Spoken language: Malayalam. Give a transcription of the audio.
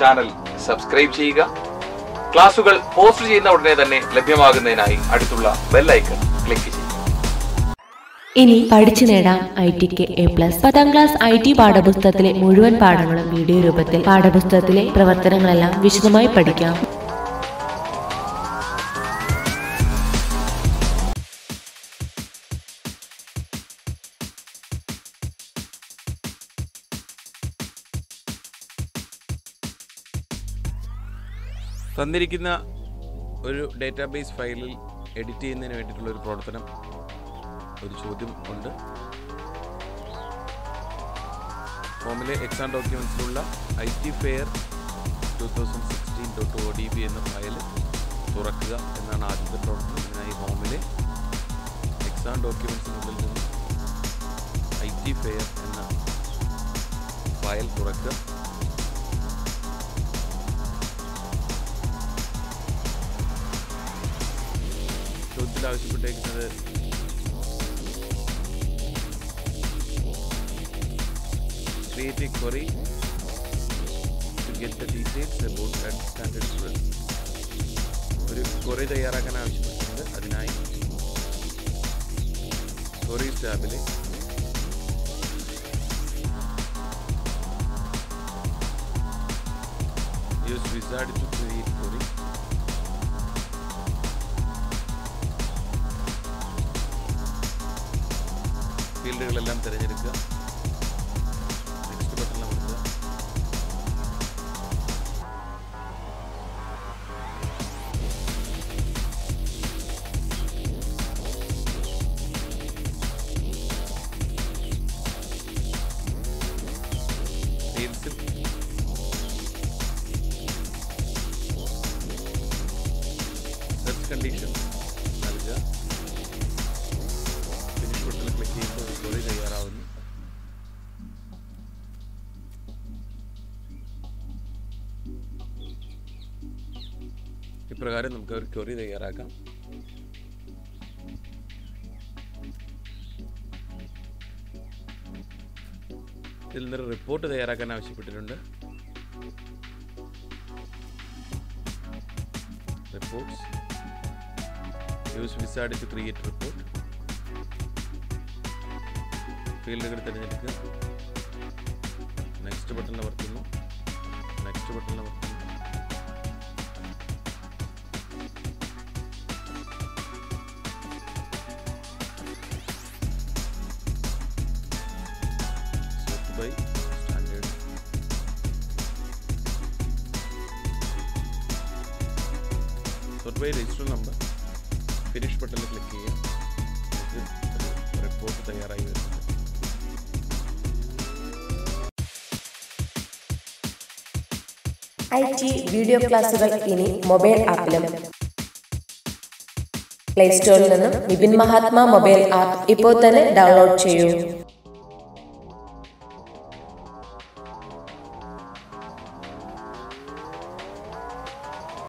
ചാനൽ സബ്സ്ക്രൈബ് ചെയ്യുക. ക്ലാസുകൾ പോസ്റ്റ് ചെയ്യുന്ന ഉടനെ തന്നെ ലഭ്യമാകുന്നതിനായി അടുത്തുള്ള ബെൽ ഐക്കൺ ക്ലിക്ക് ചെയ്യുക. ഇനി പഠിച്ചു നേടാം ITക്ക് A+. 10ാം ക്ലാസ് IT പാഠപുസ്തകത്തിലെ മുഴുവൻ പാഠങ്ങളും വീഡിയോ രൂപത്തിൽ പാഠപുസ്തകത്തിലെ പ്രവർത്തനങ്ങളെല്ലാം വിശദമായി പഠിക്കാം. തന്നിരിക്കുന്ന ഒരു ഡേറ്റാബേസ് ഫയലിൽ എഡിറ്റ് ചെയ്യുന്നതിന് വേണ്ടിയിട്ടുള്ളൊരു പ്രവർത്തനം, ഒരു ചോദ്യം ഉണ്ട്. ഫോമിലെ എക്സാം ഡോക്യുമെൻസിലുള്ള IT ഫെയർ 2016.odb എന്ന ഫയൽ തുറക്കുക എന്നാണ് ആദ്യത്തെ പ്രവർത്തനം. ഇതിനായി ഹോമിലെ എക്സാം ഡോക്യുമെൻസിനുള്ളിൽ നിന്ന് IT ഫെയർ എന്ന ഫയൽ തുറക്കുക. ചോദ്യത്തിൽ ആവശ്യപ്പെട്ടിരിക്കുന്നത് create a query to get the details about standard drill. ഒരു query തയ്യാറാക്കാൻ ആവശ്യപ്പെട്ടിട്ടുണ്ട്. അതിനായി queries ടാബിലെ use wizard to create query. ഫീൽഡുകളെല്ലാം തിരഞ്ഞെടുക്കുക. നെക്സ്റ്റ് ബട്ടൺ അമർത്തുക. ഫീൽഡ്സിൽ സെർച്ച് കണ്ടീഷൻ നൽകുക. ഫിനിഷ് ബട്ടണിൽ ക്ലിക്ക് ചെയ്യുമ്പോൾ ക്വറി തയ്യാറാവുന്നു. ഇപ്രകാരം നമുക്ക് ഒരു ക്വറി തയ്യാറാക്കാം. ഇതിൽ നിന്ന് റിപ്പോർട്ട് തയ്യാറാക്കാൻ ആവശ്യപ്പെട്ടിട്ടുണ്ട്. Reports use wizard to create report. ഫീൽഡുകൾ തിരഞ്ഞെടുക്കുക. നെക്സ്റ്റ് ബട്ടൺ അമർത്തുന്നു. നെക്സ്റ്റ് ബട്ടൺ അമർത്തുന്നു. Sort by standard. Sort by register number. Finish ബട്ടണിൽ ക്ലിക്ക് ചെയ്യുക. റിപ്പോർട്ട് തയ്യാറായി വരുന്നത്. IT വീഡിയോ ക്ലാസുകൾ ഇനി മൊബൈൽ ആപ്പിലും. പ്ലേ സ്റ്റോറിൽ നിന്നും വിപിൻ മഹാത്മാ മൊബൈൽ ആപ്പ് ഇപ്പോൾ തന്നെ ഡൗൺലോഡ് ചെയ്യൂ.